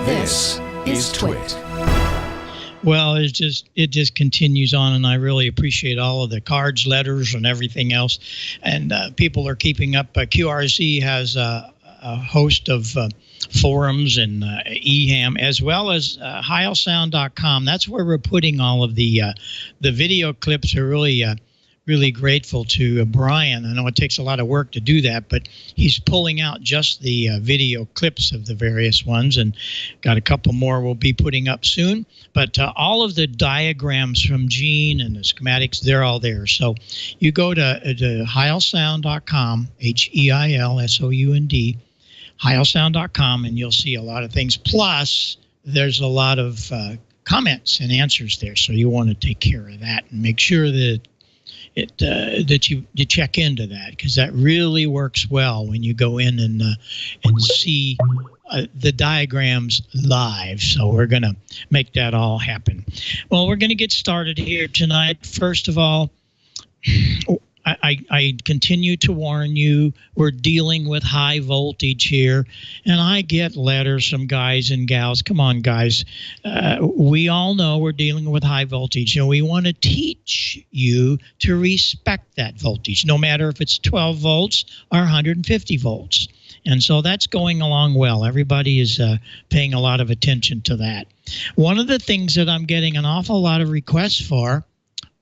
This is Twit. Well, it just continues on, and I really appreciate all of the cards, letters, and everything else. And people are keeping up. QRZ has a host of forums and EHAM, as well as heilsound.com. That's where we're putting all of the video clips. Are really grateful to Brian. I know it takes a lot of work to do that, but he's pulling out just the video clips of the various ones, and got a couple more we'll be putting up soon. But all of the diagrams from Gene and the schematics, they're all there. So you go to heilsound.com, HEILSOUND, heilsound.com, and you'll see a lot of things. Plus, there's a lot of comments and answers there, so you want to take care of that and make sure that that you check into that, because that really works well when you go in and see the diagrams live. So we're going to make that all happen. Well, we're going to get started here tonight. First of all, I continue to warn you, we're dealing with high voltage here, and I get letters from guys and gals. Come on, guys. We all know we're dealing with high voltage, and we want to teach you to respect that voltage, no matter if it's 12 volts or 150 volts. And so that's going along well. Everybody is paying a lot of attention to that. One of the things that I'm getting an awful lot of requests for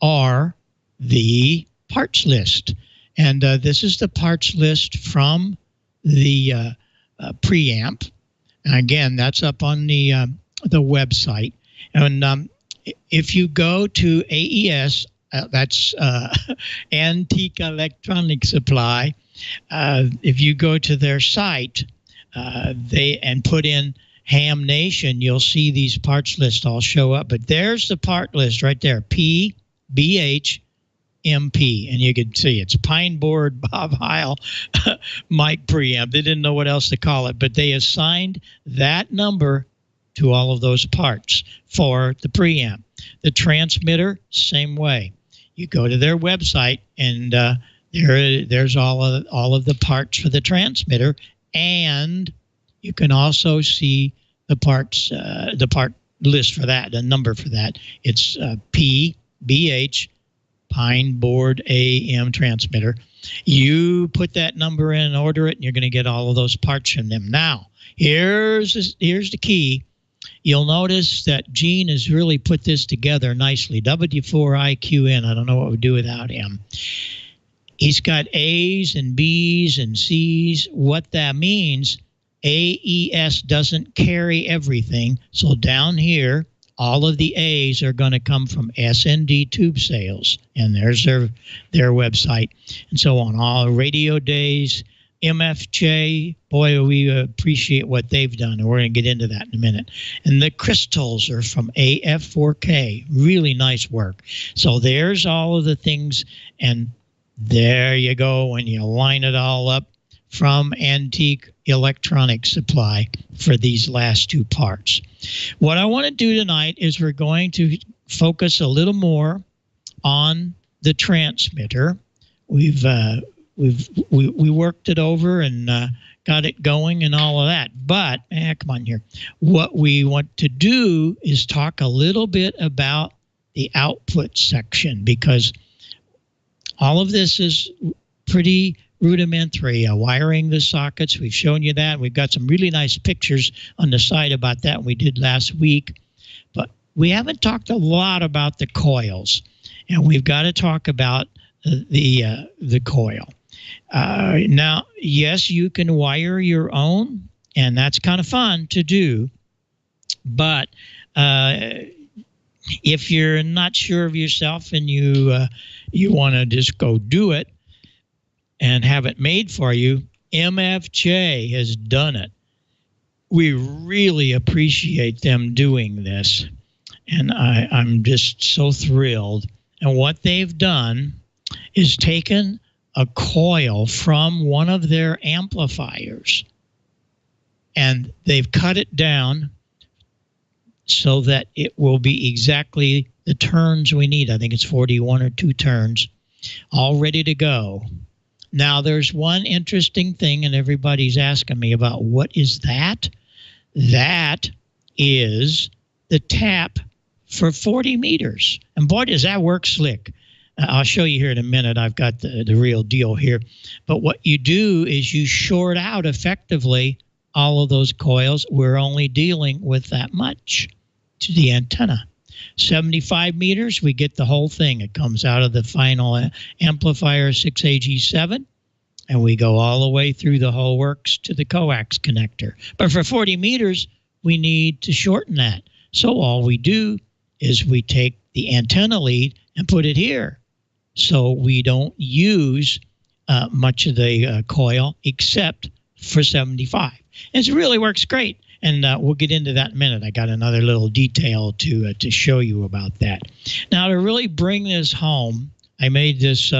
are the parts list, and this is the parts list from the preamp. And again, that's up on the website. And if you go to AES, that's Antique Electronic Supply. If you go to their site, and put in Ham Nation, you'll see these parts lists all show up. But there's the part list right there, PBH MP, and you can see it's Pine Board Bob Heil mic preamp. They didn't know what else to call it, but they assigned that number to all of those parts for the preamp. The transmitter, same way. You go to their website, and there's all of the parts for the transmitter, and you can also see the parts, the part list for that, the number for that. It's PBH. Pine Board AM transmitter. You put that number in and order it, and you're going to get all of those parts from them. Now, here's the key. You'll notice that Gene has really put this together nicely. W4IQN. I don't know what we'd do without him. He's got A's and B's and C's. What that means, AES doesn't carry everything. So down here, all of the A's are going to come from S&D tube sales, and there's their website, and so on. All radio days, MFJ, boy, we appreciate what they've done, and we're going to get into that in a minute. And the crystals are from AF4K, really nice work. So there's all of the things, and there you go when you line it all up from Antique Electronic Supply for these last two parts. What I want to do tonight is we're going to focus a little more on the transmitter. We worked it over and got it going and all of that. But come on here. What we want to do is talk a little bit about the output section, because all of this is pretty rudimentary. Wiring the sockets, we've shown you that. We've got some really nice pictures on the site about that we did last week. But we haven't talked a lot about the coils, and we've got to talk about the coil. Now, yes, you can wire your own, and that's kind of fun to do. But if you're not sure of yourself and you want to just go do it and have it made for you, MFJ has done it. We really appreciate them doing this, and I'm just so thrilled. And what they've done is taken a coil from one of their amplifiers, and they've cut it down so that it will be exactly the turns we need. I think it's 41 or 2 turns, all ready to go. Now, there's one interesting thing, and everybody's asking me about what is that? That is the tap for 40 meters. And boy, does that work slick. I'll show you here in a minute. I've got the real deal here. But what you do is you short out effectively all of those coils. We're only dealing with that much to the antenna. 75 meters, we get the whole thing. It comes out of the final amplifier 6AG7, and we go all the way through the whole works to the coax connector. But for 40 meters, we need to shorten that. So all we do is we take the antenna lead and put it here. So we don't use much of the coil except for 75. And it really works great. And we'll get into that in a minute. I got another little detail to show you about that. Now, to really bring this home, I made this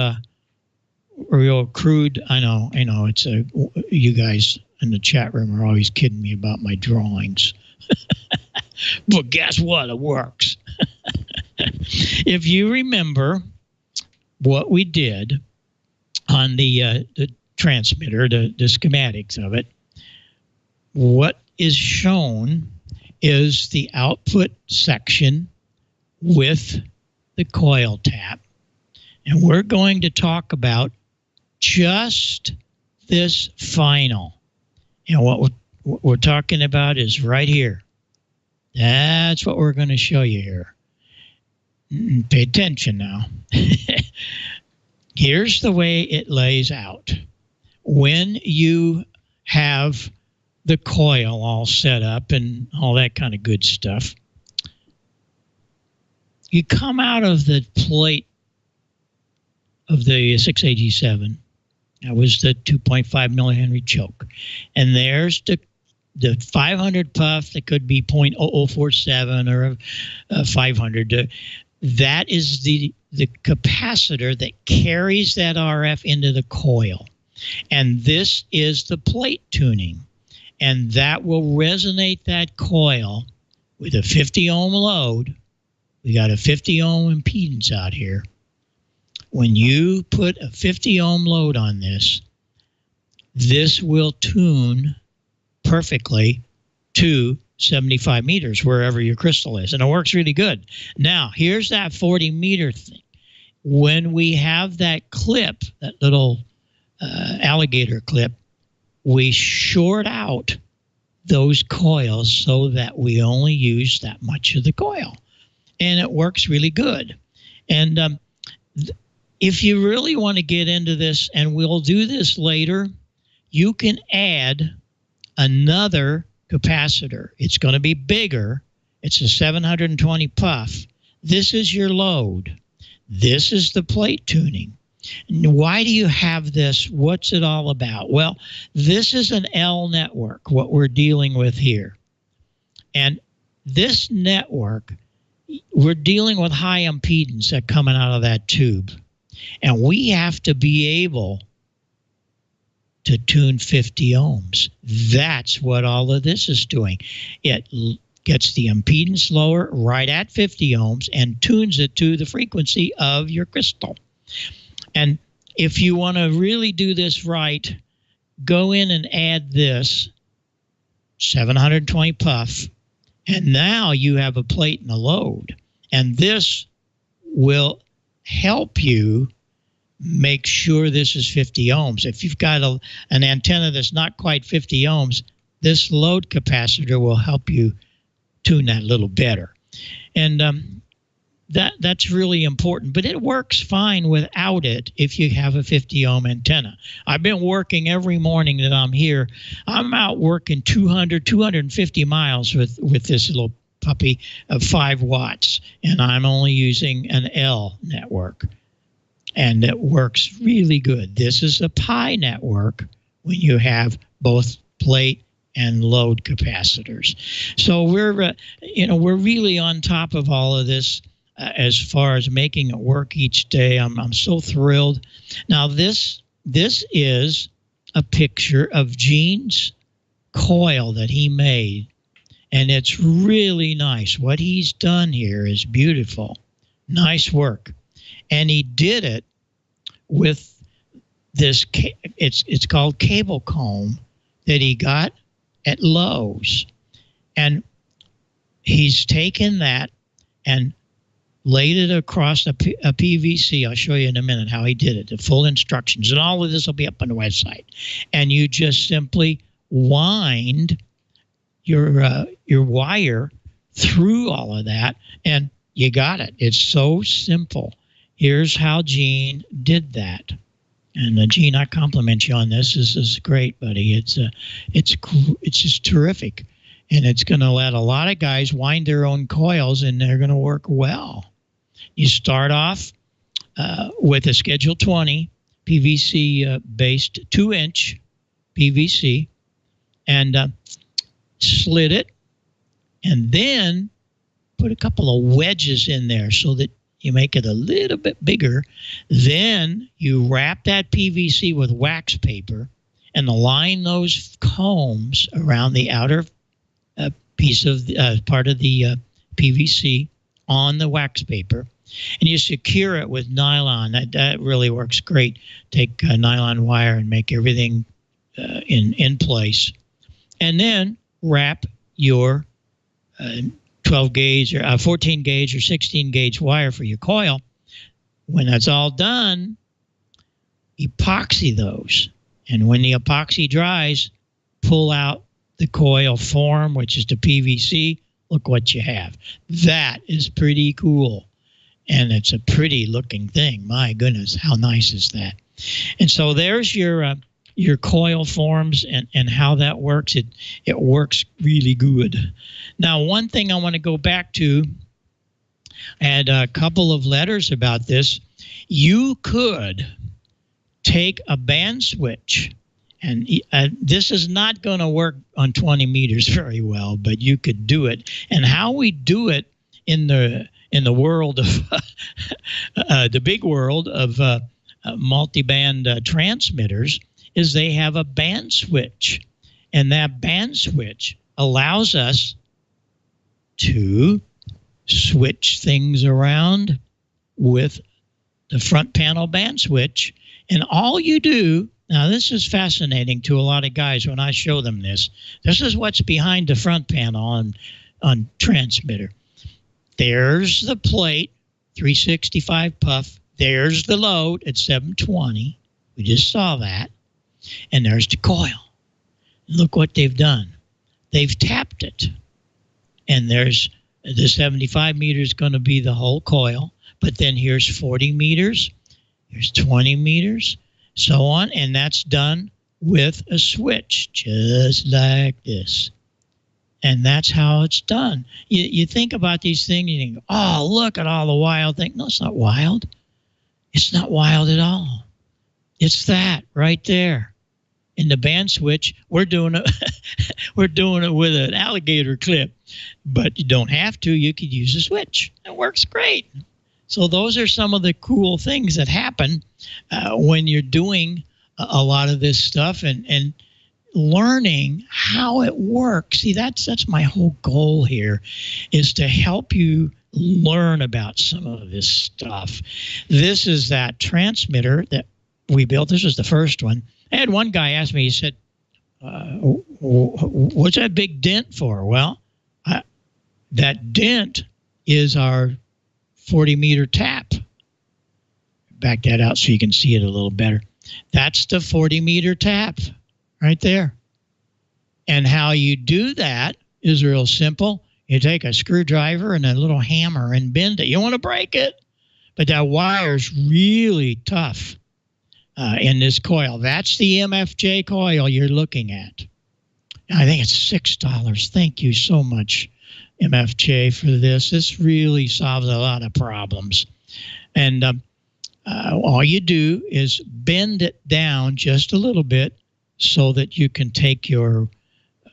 real crude. I know. It's you guys in the chat room are always kidding me about my drawings. But guess what? It works. If you remember what we did on the transmitter, the schematics of it, what is shown is the output section with the coil tap. And we're going to talk about just this final. And what we're talking about is right here. That's what we're going to show you here. Pay attention now. Here's the way it lays out. When you have the coil all set up and all that kind of good stuff, you come out of the plate of the 6AG7. That was the 2.5 millihenry choke. And there's the 500 puff that could be 0.0047 or 500. That is the capacitor that carries that RF into the coil. And this is the plate tuning. And that will resonate that coil with a 50 ohm load. We got a 50 ohm impedance out here. When you put a 50 ohm load on this, this will tune perfectly to 75 meters, wherever your crystal is. And it works really good. Now, here's that 40 meter thing. When we have that clip, that little alligator clip, we short out those coils so that we only use that much of the coil. And it works really good. And if you really want to get into this, and we'll do this later, you can add another capacitor. It's going to be bigger. It's a 720 puff. This is your load. This is the plate tuning. Why do you have this? What's it all about? Well, this is an L network, what we're dealing with here. And this network, we're dealing with high impedance that coming out of that tube. And we have to be able to tune 50 ohms. That's what all of this is doing. It gets the impedance lower right at 50 ohms and tunes it to the frequency of your crystal. And if you want to really do this right, go in and add this 720 puff, and now you have a plate and a load. And this will help you make sure this is 50 ohms. If you've got an antenna that's not quite 50 ohms, this load capacitor will help you tune that a little better. And that's really important, but it works fine without it if you have a 50 ohm antenna. I've been working every morning that I'm here. I'm out working 250 miles with this little puppy of 5 watts, and I'm only using an L network, and it works really good. This is a pi network when you have both plate and load capacitors. So we're really on top of all of this. As far as making it work each day, I'm so thrilled. Now this is a picture of Gene's coil that he made, and it's really nice. What he's done here is beautiful. Nice work. And he did it with this, it's called cable comb that he got at Lowe's. And he's taken that and laid it across a PVC. I'll show you in a minute how he did it, the full instructions. And all of this will be up on the website. And you just simply wind your wire through all of that, and you got it. It's so simple. Here's how Gene did that. And Gene, I compliment you on this. This is great, buddy. It's just terrific. And it's going to let a lot of guys wind their own coils, and they're going to work well. You start off with a Schedule 20 PVC-based 2-inch PVC, and slit it, and then put a couple of wedges in there so that you make it a little bit bigger. Then you wrap that PVC with wax paper and align those combs around the outer piece of part of the PVC on the wax paper, and you secure it with nylon. That really works great. Take nylon wire and make everything in place, and then wrap your 12 gauge or 14 gauge or 16 gauge wire for your coil. When that's all done, epoxy those, and when the epoxy dries, pull out the coil form, which is the PVC. Look what you have. That is pretty cool, and it's a pretty looking thing. My goodness, how nice is that? And so there's your coil forms and how that works. It works really good. Now, one thing I want to go back to, I had a couple of letters about this. You could take a band switch, and this is not going to work on 20 meters very well, but you could do it. And how we do it in the world of the big world of multi-band transmitters is they have a band switch, and that band switch allows us to switch things around with the front panel band switch. And all you do, now this is fascinating to a lot of guys when I show them this. This is what's behind the front panel on transmitter. There's the plate, 365 puff. There's the load at 720. We just saw that. And there's the coil. Look what they've done. They've tapped it. And there's the 75 meters going to be the whole coil. But then here's 40 meters. Here's 20 meters. So on. And that's done with a switch, just like this. And that's how it's done. You think about these things, you think, oh, look at all the wild things. No, it's not wild. It's not wild at all. It's that right there. In the band switch, we're doing it with an alligator clip, but you don't have to. You could use a switch. It works great. So those are some of the cool things that happen when you're doing a lot of this stuff and learning how it works. See, that's my whole goal here, is to help you learn about some of this stuff. This is that transmitter that we built. This was the first one. I had one guy ask me, he said, what's that big dent for? Well, that dent is our 40-meter tap. Back that out so you can see it a little better. That's the 40-meter tap right there. And how you do that is real simple. You take a screwdriver and a little hammer and bend it. You don't want to break it, but that wire's really tough. In this coil. That's the MFJ coil you're looking at. I think it's $6. Thank you so much, MFJ, for this. This really solves a lot of problems. And all you do is bend it down just a little bit so that you can take your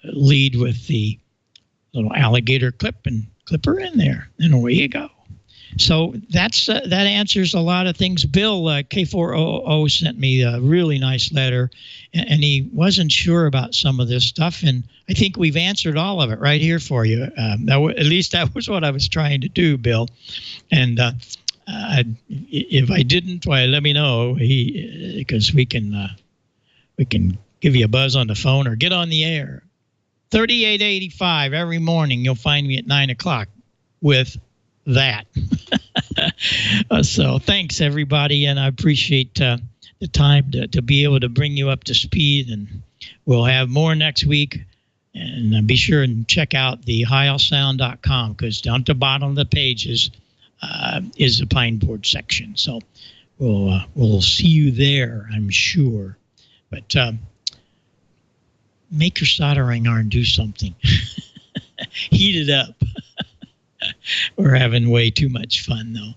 lead with the little alligator clipper in there, and away you go. So that's that answers a lot of things. Bill, K400, sent me a really nice letter, and he wasn't sure about some of this stuff, and I think we've answered all of it right here for you. At least that was what I was trying to do, Bill. And if I didn't, why, let me know, because we can give you a buzz on the phone or get on the air. 3885 every morning. You'll find me at 9 o'clock with that. So thanks, everybody, and I appreciate the time to be able to bring you up to speed, and we'll have more next week. And be sure and check out the heilsound.com, because down at the bottom of the page is the pine board section. So we'll see you there, I'm sure. But make your soldering iron do something. Heat it up. We're having way too much fun, though.